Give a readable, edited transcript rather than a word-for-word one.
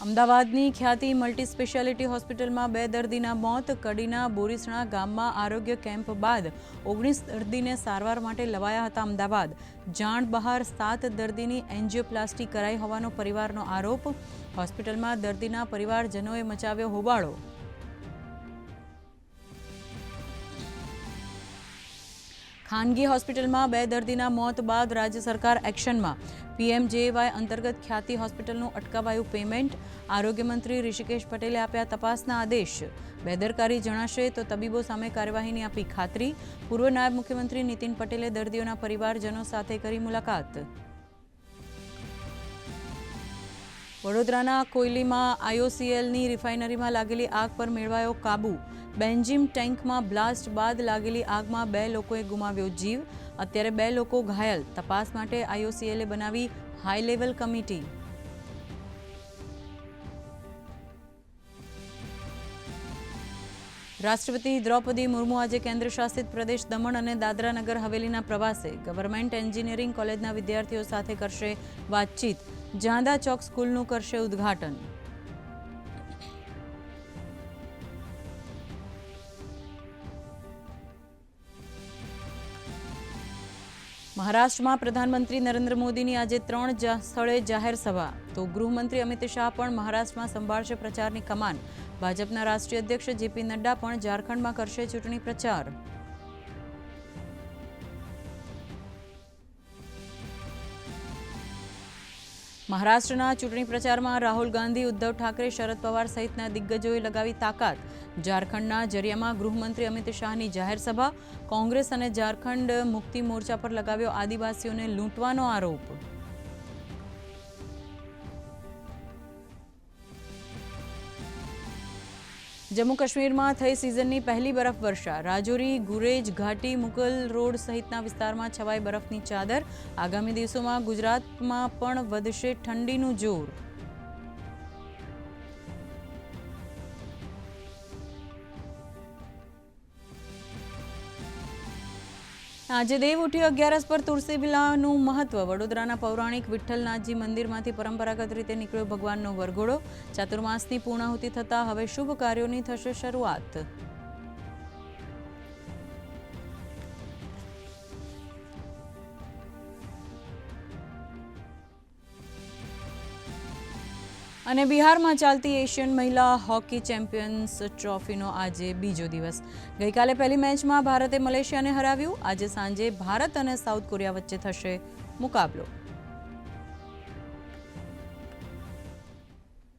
અમદાવાદની ખ્યાતિ multi speciality હોસ્પિટલમાં 2 દર્દીના મોત. કડીના બોરીસણા ગામમાં આરોગ્ય કેમ્પ બાદ 19 દર્દીને સારવાર માટે લવાયા હતા અમદાવાદ. જાણ બહાર 7 દર્દીની એન્જિયોપ્લાસ્ટી કરાઈ હોવાનો પરિવારનો આરોપ. હોસ્પિટલમાં દર્દીના પરિવારજનોએ મચાવ્યો હોબાળો. ખાનગી હોસ્પિટલમાં 2 દર્દીના મોત બાદ રાજ્ય સરકાર એક્શનમાં. PMJAY અંતર્ગત ખ્યાતિ હોસ્પિટલનું અટકાવાયું પેમેન્ટ. આરોગ્ય મંત્રી ઋષિકેશ પટેલે આપ્યા તપાસના આદેશ. બેદરકારી જણાશે તો તબીબો સામે કાર્યવાહીની આપી ખાતરી. પૂર્વ નાયબ મુખ્યમંત્રી નીતિન પટેલે દર્દીઓના પરિવારજનો સાથે કરી મુલાકાત. વડોદરાના કોયલીમાં IOCLની રિફાઇનરીમાં લાગેલી આગ પર મેળવાયો કાબુ. બેન્જીમ ટેન્કમાં બ્લાસ્ટ બાદ લાગેલી આગમાં 2 લોકોએ ગુમાવ્યો જીવ. અત્યારે 2 લોકો ઘાયલ. તપાસ માટે IOCLએ બનાવી હાઈ લેવલ કમિટી. રાષ્ટ્રપતિ દ્રૌપદી મુર્મુ આજે કેન્દ્ર શાસિત પ્રદેશ દમણ અને દાદરા નગર હવેલીના પ્રવાસે. ગવર્મેન્ટ એન્જિનિયરિંગ કોલેજના વિદ્યાર્થીઓ સાથે કરશે વાતચીત. જાંદા ચોક સ્કૂલનું કરશે ઉદ્ઘાટન. મહારાષ્ટ્રમાં પ્રધાનમંત્રી નરેન્દ્ર મોદીની આજે 3 સ્થળે જાહેર સભા. તો ગૃહમંત્રી અમિત શાહ પણ મહારાષ્ટ્રમાં સંભાળશે પ્રચારની કમાન. ભાજપના રાષ્ટ્રીય અધ્યક્ષ JP નડ્ડા પણ ઝારખંડમાં કરશે ચૂંટણી પ્રચાર. મહારાષ્ટ્રના ચૂંટણી પ્રચારમાં રાહુલ ગાંધી, ઉદ્ધવ ઠાકરે, શરદ પવાર સહિતના દિગ્ગજોએ લગાવી તાકાત. ઝારખંડના જરિયામાં ગૃહમંત્રી અમિત શાહની જાહેર સભા. કોંગ્રેસ અને ઝારખંડ મુક્તિ મોરચા પર લગાવ્યો આદિવાસીઓને લૂંટવાનો આરોપ. જમ્મુ કાશ્મીરમાં થઈ સિઝનની પહેલી બરફવર્ષા. રાજૌરી, ગુરેજ ઘાટી, મુગલ રોડ સહિતના વિસ્તારમાં છવાઈ બરફની ચાદર. આગામી દિવસોમાં ગુજરાતમાં પણ વધશે ઠંડીનું જોર. આજે દેવ ઉઠી 11 પર તુલસી વિલાનું મહત્વ. વડોદરાના પૌરાણિક વિઠ્ઠલનાથજી મંદિરમાંથી પરંપરાગત રીતે નીકળ્યો ભગવાનનો વરઘોડો. ચાતુર્માસની પૂર્ણાહુતિ થતાં હવે શુભ કાર્યોની થશે શરૂઆત. અને બિહારમાં ચાલતી એશિયન મહિલા હોકી ચેમ્પિયન્સ ટ્રોફીનો આજે બીજો દિવસ. ગઈકાલે પહેલી મેચમાં ભારતે મલેશિયાને હરાવ્યું. આજે સાંજે ભારત અને સાઉથ કોરિયા વચ્ચે થશે મુકાબલો.